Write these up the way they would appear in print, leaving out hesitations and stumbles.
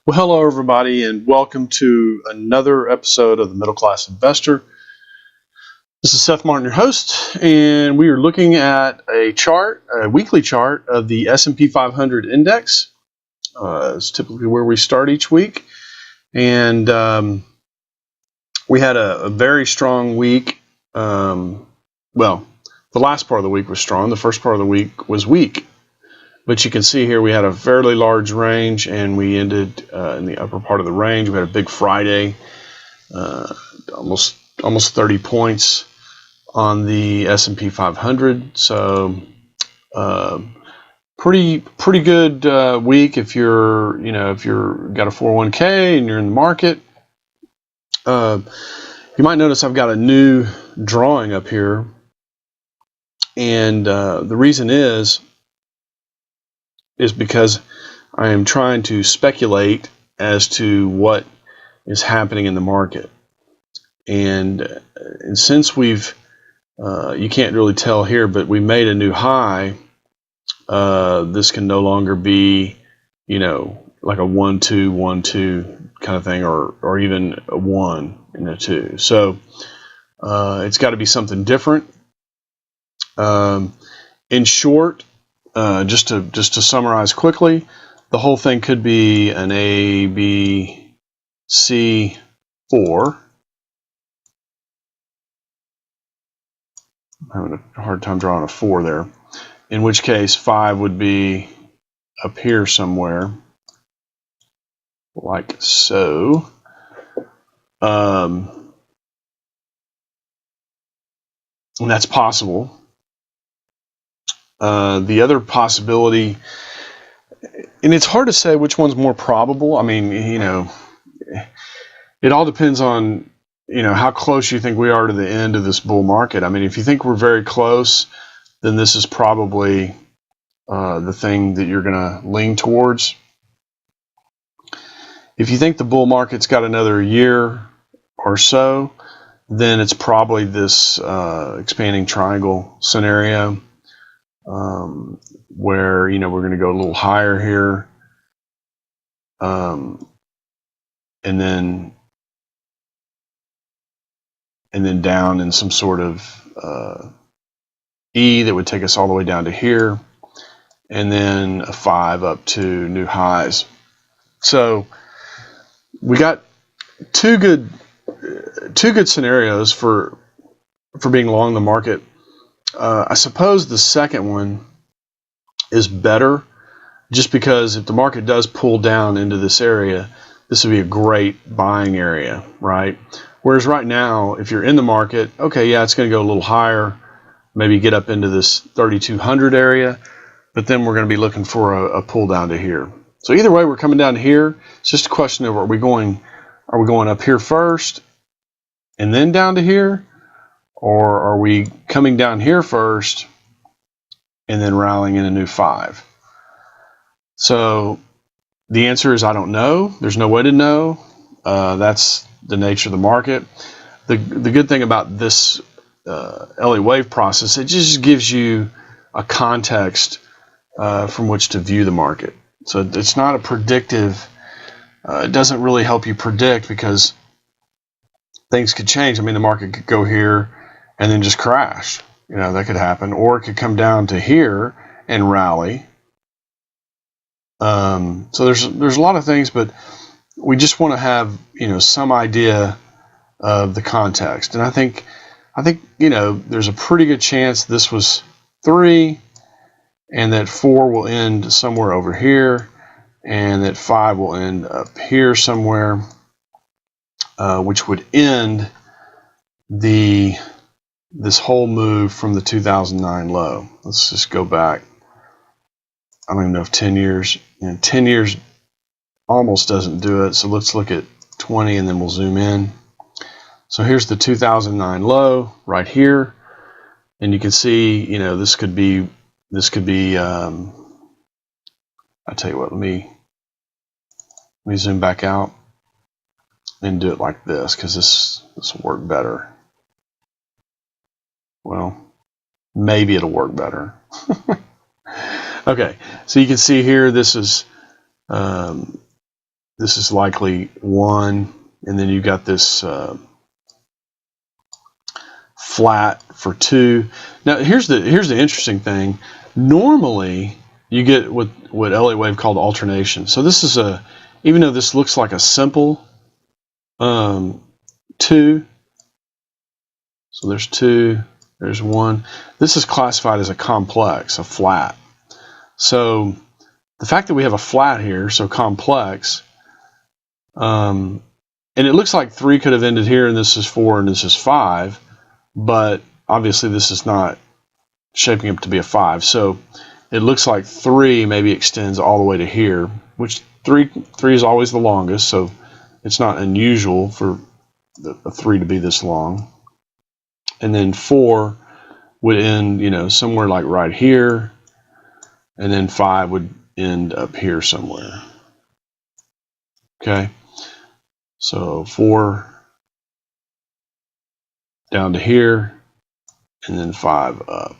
Well, hello, everybody, and welcome to another episode of the Middle Class Investor. This is Seth Martin, your host, and we are looking at a weekly chart of the S&P 500 index. It's typically where we start each week, and we had a very strong week. The last part of the week was strong. The first part of the week was weak. But you can see here we had a fairly large range, and we ended in the upper part of the range. We had a big Friday, almost 30 points on the S&P 500. So pretty good week if you're got a 401k and you're in the market. You might notice I've got a new drawing up here, and the reason is because I am trying to speculate as to what is happening in the market. And since we've, you can't really tell here, but we made a new high, this can no longer be, like a 1, 2, 1, 2 kind of thing, or even a 1 and a 2. So it's got to be something different. In short, just to summarize quickly, the whole thing could be an A, B, C, 4. I'm having a hard time drawing a 4 there. In which case, 5 would be up here somewhere, like so. And that's possible. The other possibility, and it's hard to say which one's more probable. I mean, it all depends on, how close you think we are to the end of this bull market. I mean, if you think we're very close, then this is probably the thing that you're going to lean towards. If you think the bull market's got another year or so, then it's probably this expanding triangle scenario. Where we're going to go a little higher here, and then down in some sort of E that would take us all the way down to here, and then a 5 up to new highs. So we got two good scenarios for being long the market. I suppose the second one is better, just because if the market does pull down into this area, this would be a great buying area, right? Whereas right now, if you're in the market, okay, yeah, it's going to go a little higher, maybe get up into this 3,200 area, but then we're going to be looking for a pull down to here. So either way, we're coming down to here. It's just a question of are we going up here first and then down to here? Or are we coming down here first and then rallying in a new 5? So the answer is I don't know. There's no way to know. That's the nature of the market. The good thing about this Elliott wave process, it just gives you a context from which to view the market. So it's not a predictive. It doesn't really help you predict because things could change. I mean, the market could go here and then just crash. That could happen. Or it could come down to here and rally. So there's a lot of things, but we just want to have, some idea of the context. And I think, there's a pretty good chance this was 3 and that 4 will end somewhere over here and that 5 will end up here somewhere, which would end this whole move from the 2009 low. Let's just go back. I don't even know if 10 years, 10 years almost doesn't do it. So let's look at 20 and then we'll zoom in. So here's the 2009 low right here. And you can see, this could be, I'll tell you what, let me zoom back out and do it like this, because this will work better. Well, maybe it'll work better. Okay, so you can see here, this is this is likely 1, and then you got this flat for 2. Now here's the interesting thing. Normally you get what Elliott Wave called alternation. So this is even though this looks like a simple 2, so there's 2, there's 1. This is classified as a complex, a flat. So the fact that we have a flat here, so complex, and it looks like 3 could have ended here, and this is 4, and this is 5, but obviously this is not shaping up to be a 5. So it looks like 3 maybe extends all the way to here, which 3 is always the longest, so it's not unusual for a 3 to be this long. And then 4 would end, somewhere like right here, and then 5 would end up here somewhere. Okay, so 4 down to here, and then 5 up.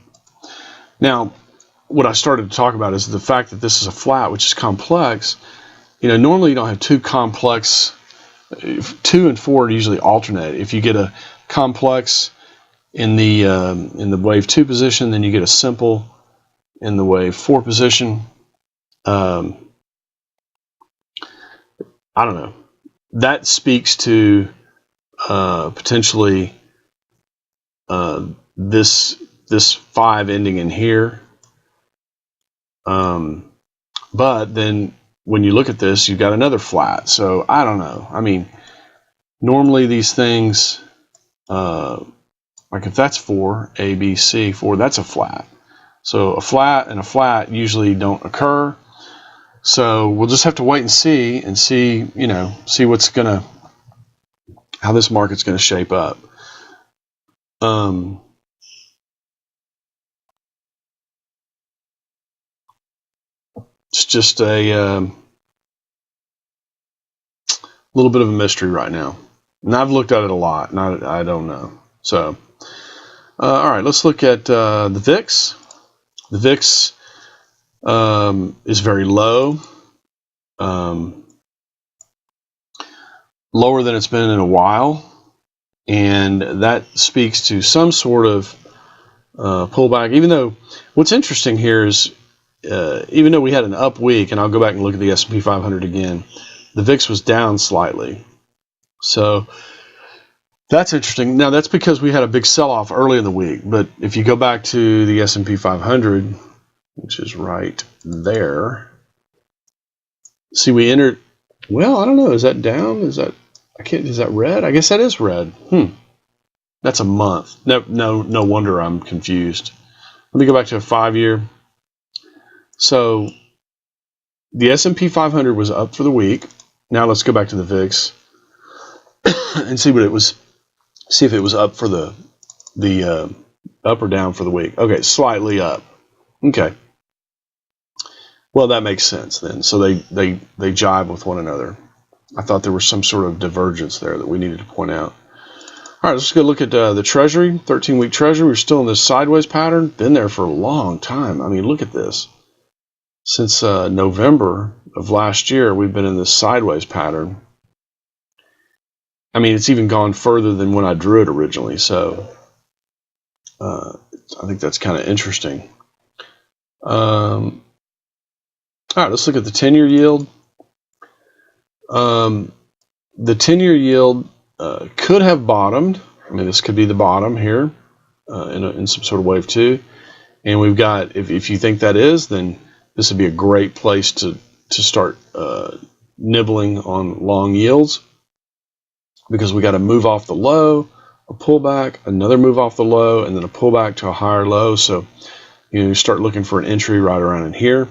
Now, what I started to talk about is the fact that this is a flat, which is complex. Normally you don't have 2 complex. 2 and 4 usually alternate. If you get a complex in the wave 2 position, then you get a simple in the wave 4 position. I don't know. That speaks to potentially this 5 ending in here. But then when you look at this, you've got another flat. So I don't know. I mean, normally these things, like if that's 4, A, B, C, 4, that's a flat. So a flat and a flat usually don't occur. So we'll just have to wait and see how this market's gonna shape up. It's just a little bit of a mystery right now. And I've looked at it a lot, and I don't know. So, all right, let's look at the VIX. The VIX is very low, lower than it's been in a while, and that speaks to some sort of pullback. Even though, what's interesting here is, even though we had an up week, and I'll go back and look at the S&P 500 again, the VIX was down slightly. So that's interesting. Now that's because we had a big sell-off early in the week. But if you go back to the S&P 500, which is right there, see we entered. Well, I don't know. Is that down? Is that red? I guess that is red. That's a month. No wonder I'm confused. Let me go back to a 5-year. So the S&P 500 was up for the week. Now let's go back to the VIX and see what it was. See if it was up for the up or down for the week. Okay, slightly up. Okay. Well, that makes sense then. So they jibe with one another. I thought there was some sort of divergence there that we needed to point out. All right, let's go look at the Treasury, 13-week Treasury. We're still in this sideways pattern. Been there for a long time. I mean, look at this. Since November of last year, we've been in this sideways pattern. I mean, it's even gone further than when I drew it originally. So I think that's kind of interesting. All right, let's look at the 10-year yield. The 10-year yield could have bottomed. I mean, this could be the bottom here in some sort of wave 2. And we've got, if you think that is, then this would be a great place to start nibbling on long yields, because we got to move off the low, a pullback, another move off the low, and then a pullback to a higher low. So you start looking for an entry right around in here.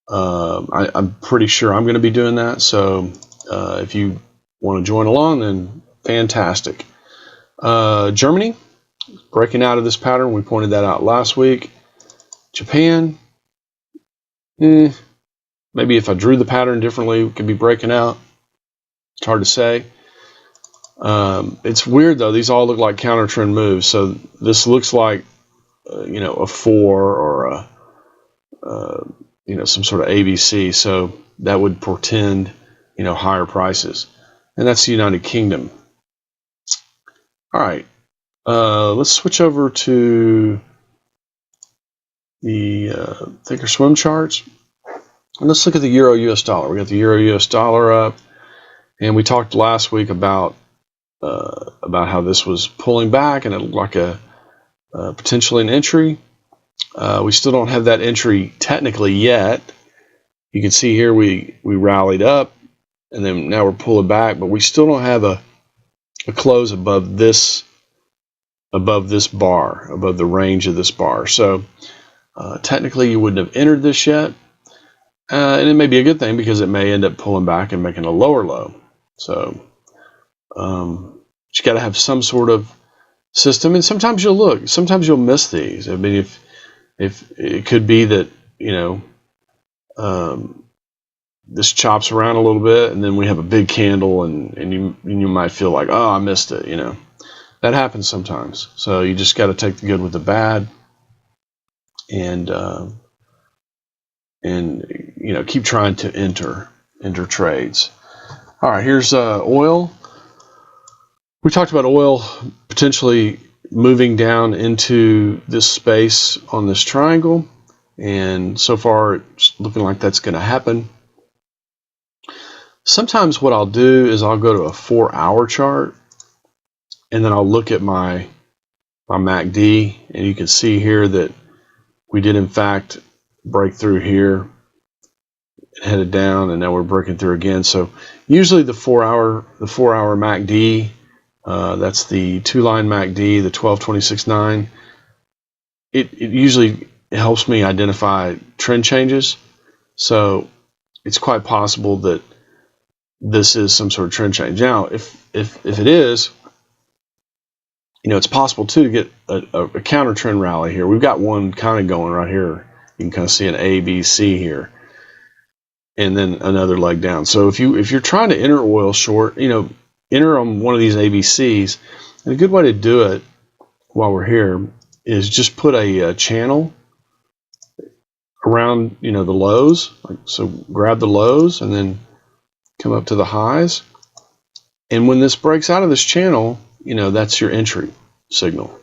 I'm pretty sure I'm going to be doing that. So if you want to join along, then fantastic. Germany, breaking out of this pattern. We pointed that out last week. Japan, maybe if I drew the pattern differently, it could be breaking out. It's hard to say. It's weird though. These all look like counter trend moves. So this looks like, a 4 or a, some sort of ABC. So that would portend, higher prices, and that's the United Kingdom. All right, let's switch over to the Thinkorswim charts, and let's look at the Euro US dollar. We got the Euro US dollar up, and we talked last week about how this was pulling back and it looked like a potentially an entry. We still don't have that entry technically yet. You can see here we rallied up, and then now we're pulling back, but we still don't have a close above this bar, above the range of this bar. So technically you wouldn't have entered this yet, and it may be a good thing because it may end up pulling back and making a lower low. So you got to have some sort of system, and sometimes you'll miss these. I mean, if it could be that this chops around a little bit, and then we have a big candle, and you might feel like, oh, I missed it. That happens sometimes. So you just got to take the good with the bad, and keep trying to enter trades. All right, here's oil. We talked about oil potentially moving down into this space on this triangle, and so far it's looking like that's going to happen. Sometimes what I'll do is I'll go to a 4-hour chart, and then I'll look at my MACD, and you can see here that we did in fact break through here, headed down, and now we're breaking through again. So usually the 4-hour MACD, that's the 2-line MACD, the 12-26-9. It usually helps me identify trend changes. So it's quite possible that this is some sort of trend change. Now, if it is, it's possible too to get a counter trend rally here. We've got one kind of going right here. You can kind of see an A, B, C here, and then another leg down. So if you're trying to enter oil short, enter on one of these ABCs. And a good way to do it while we're here is just put a channel around the lows. So grab the lows and then come up to the highs. And when this breaks out of this channel, that's your entry signal.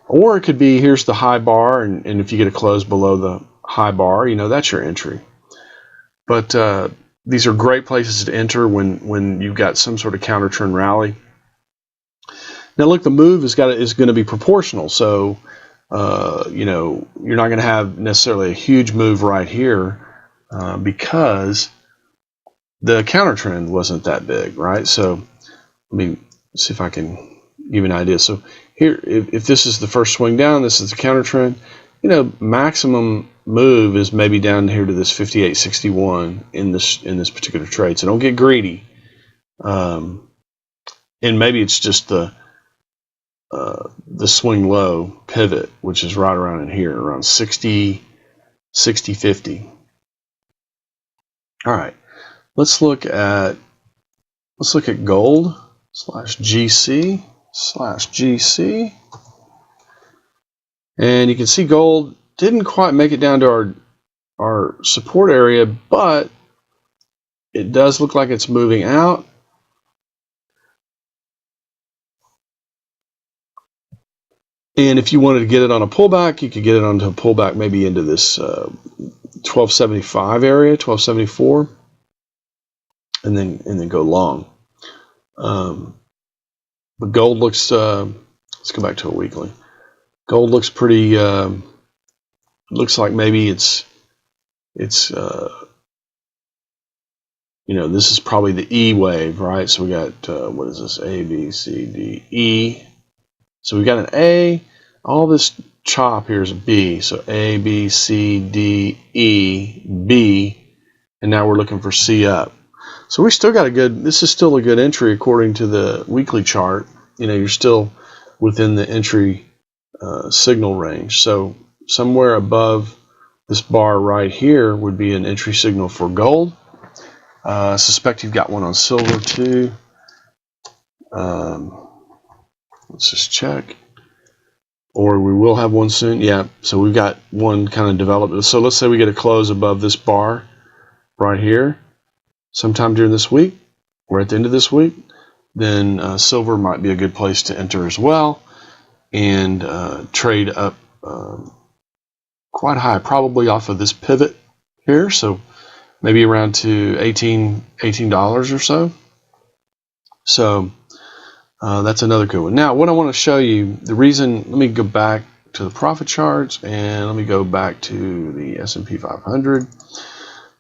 Or it could be, here's the high bar, and if you get a close below the high bar, that's your entry. But these are great places to enter when you've got some sort of counter trend rally. Now look, the move is going to be proportional. So you're not going to have necessarily a huge move right here because the counter trend wasn't that big, right? So let me see if I can give you an idea. So here, if this is the first swing down, this is the counter trend. Maximum move is maybe down here to this 58.61 in this particular trade. So don't get greedy. And maybe it's just the swing low pivot, which is right around in here, around 60.50. All right, let's look at gold /GC. And you can see gold didn't quite make it down to our support area, but it does look like it's moving out. And if you wanted to get it on a pullback, you could get it onto a pullback maybe into this 1275 area, 1274, and then go long. But gold looks, let's go back to a weekly. Gold looks pretty, looks like maybe it's this is probably the E wave, right? So we got, what is this? A, B, C, D, E. So we got an A. All this chop here is a B. So A, B, C, D, E, B. And now we're looking for C up. So we still got this is still a good entry according to the weekly chart. You're still within the entry signal range. So somewhere above this bar right here would be an entry signal for gold. I suspect you've got one on silver too. Let's just check. Or we will have one soon. Yeah, so we've got one kind of developed. So let's say we get a close above this bar right here. sometime during this week or at the end of this week, then silver might be a good place to enter as well and trade up quite high, probably off of this pivot here. So maybe around to $18 or so. So that's another good one. Now, what I want to show you, the reason, let me go back to the profit charts and let me go back to the S&P 500.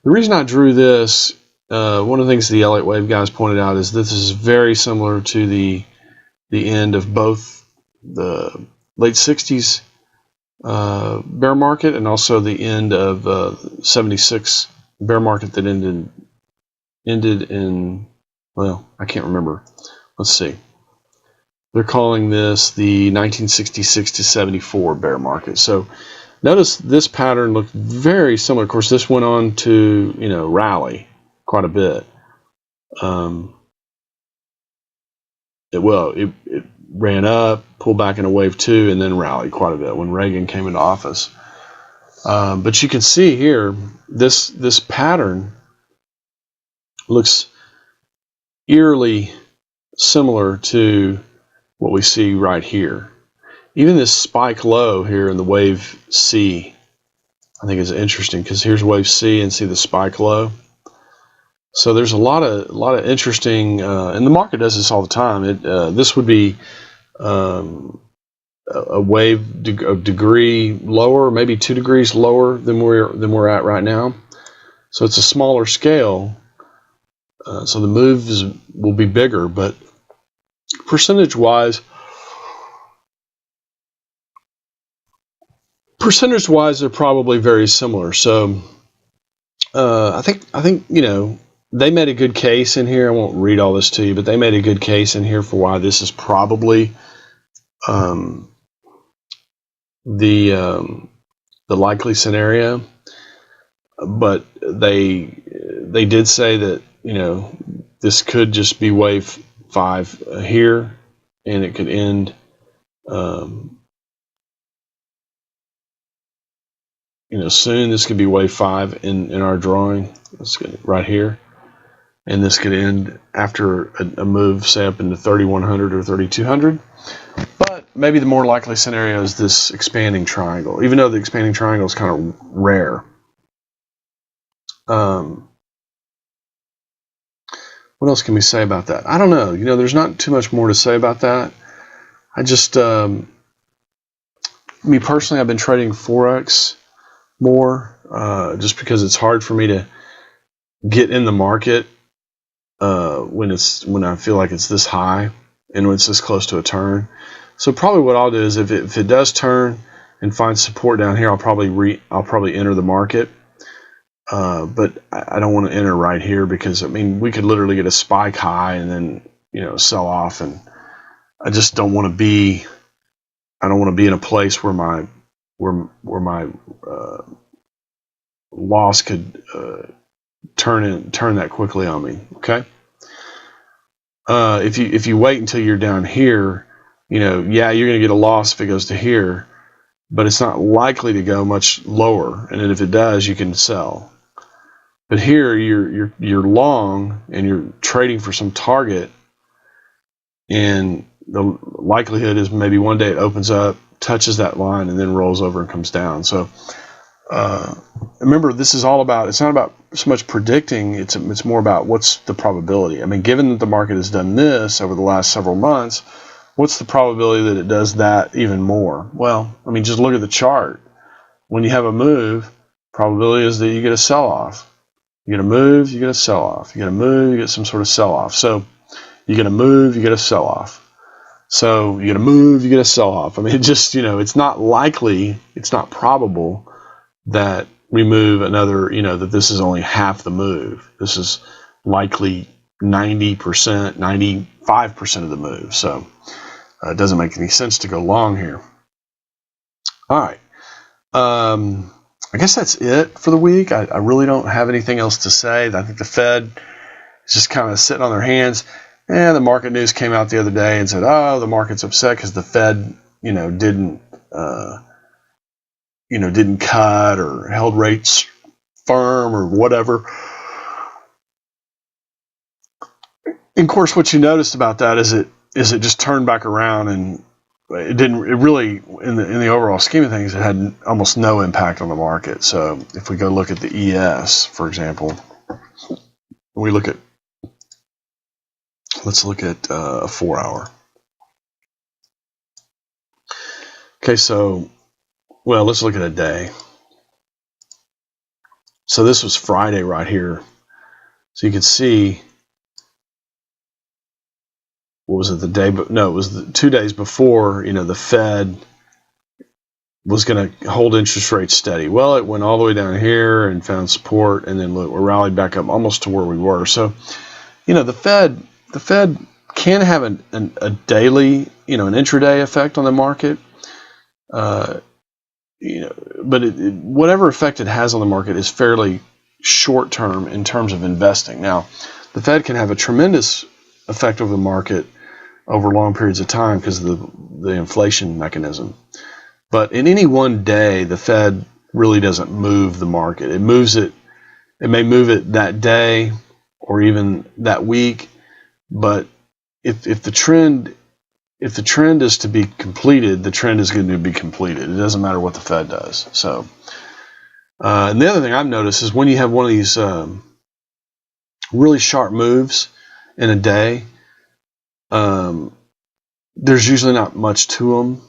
The reason I drew this, one of the things the Elliott Wave guys pointed out is this is very similar to the end of both the late 60s bear market and also the end of 76 bear market that ended in, well, I can't remember. Let's see. They're calling this the 1966 to 74 bear market. So notice this pattern looked very similar. Of course, this went on to, rally quite a bit. It ran up, pulled back into wave 2, and then rallied quite a bit when Reagan came into office. But you can see here, this pattern looks eerily similar to what we see right here. Even this spike low here in the wave C, I think is interesting because here's wave C and see the spike low. So there's a lot of interesting, and the market does this all the time. This would be a wave degree lower, maybe 2 degrees lower than we're at right now. So it's a smaller scale. So the moves will be bigger, but percentage-wise, they're probably very similar. So I think they made a good case in here. I won't read all this to you, but they made a good case in here for why this is probably the likely scenario. But they did say that this could just be wave 5 here, and it could end soon. This could be wave 5 in our drawing. Let's get it right here, and this could end after a move, say up into 3100 or 3200. But maybe the more likely scenario is this expanding triangle, even though the expanding triangle is kind of rare. What else can we say about that? I don't know. There's not too much more to say about that. I just, me personally, I've been trading Forex more, just because it's hard for me to get in the market when I feel like it's this high and when it's this close to a turn. So probably what I'll do is if it does turn and find support down here, I'll probably enter the market. But I don't want to enter right here because we could literally get a spike high and then sell off, and I just don't want to be. I don't want to be in a place where my loss could turn that quickly on me. Okay. If you wait until you're down here, you're going to get a loss if it goes to here, but it's not likely to go much lower. And then if it does, you can sell. But here you're long and you're trading for some target, and the likelihood is maybe one day it opens up, touches that line, and then rolls over and comes down. So remember, this is all about. It's not about so much predicting. It's more about what's the probability. Given that the market has done this over the last several months, what's the probability that it does that even more? Well, just look at the chart. When you have a move, probability is that you get a sell-off. You get a move, you get a sell-off. You get a move, you get some sort of sell-off. So you get a move, you get a sell-off. So you get a move, you get a sell-off. It's not likely, it's not probable that we move another, that this is only half the move. This is likely 90%, 95% of the move. So it doesn't make any sense to go long here. All right. I guess that's it for the week. I really don't have anything else to say. I think the Fed is just kind of sitting on their hands. And the market news came out the other day and said, oh, the market's upset because the Fed, didn't cut or held rates firm or whatever. of course, what you noticed about that is it just turned back around, and it really in the overall scheme of things, it had almost no impact on the market. So if we go look at the ES, for example, let's look at a 4 hour. Okay, so let's look at a day. So this was Friday right here. So you can see, what was it, the day? But no, it was the 2 days before. The Fed was going to hold interest rates steady. Well, it went all the way down here and found support, and then look, we rallied back up almost to where we were. So, the Fed can have a daily, an intraday effect on the market. But whatever effect it has on the market is fairly short term in terms of investing. Now, the Fed can have a tremendous effect over the market over long periods of time because of the inflation mechanism. But in any one day, the Fed really doesn't move the market. It may move it that day or even that week. But if the trend is to be completed, the trend is going to be completed. It doesn't matter what the Fed does. So, and the other thing I've noticed is when you have one of these really sharp moves in a day, there's usually not much to them.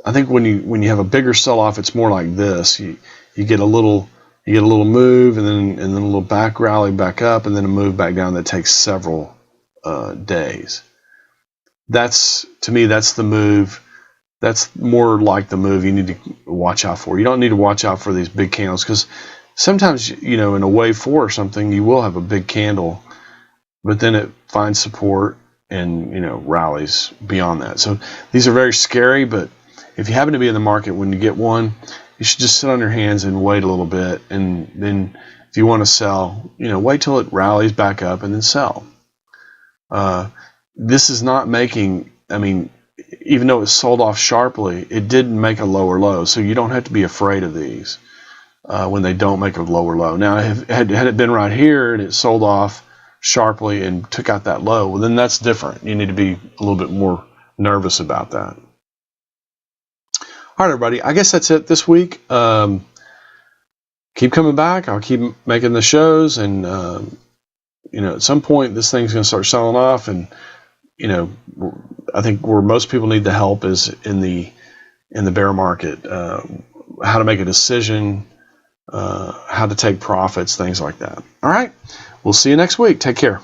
I think when you have a bigger sell-off, it's more like this. You get a little move, and then a little back rally back up, and then a move back down that takes several days. To me, that's the move. That's more like the move you need to watch out for. You don't need to watch out for these big candles, because sometimes, in a wave 4 or something, you will have a big candle, but then it finds support and, rallies beyond that. So these are very scary, but if you happen to be in the market when you get one, you should just sit on your hands and wait a little bit. And then if you want to sell, wait till it rallies back up and then sell. This is not making, even though it sold off sharply, it didn't make a lower low. So you don't have to be afraid of these when they don't make a lower low. Now, had it been right here and it sold off sharply and took out that low, well, then that's different. You need to be a little bit more nervous about that. All right, everybody. I guess that's it this week. Keep coming back. I'll keep making the shows, and at some point this thing's going to start selling off, and I think where most people need the help is in the bear market. How to make a decision, how to take profits, things like that. All right. We'll see you next week. Take care.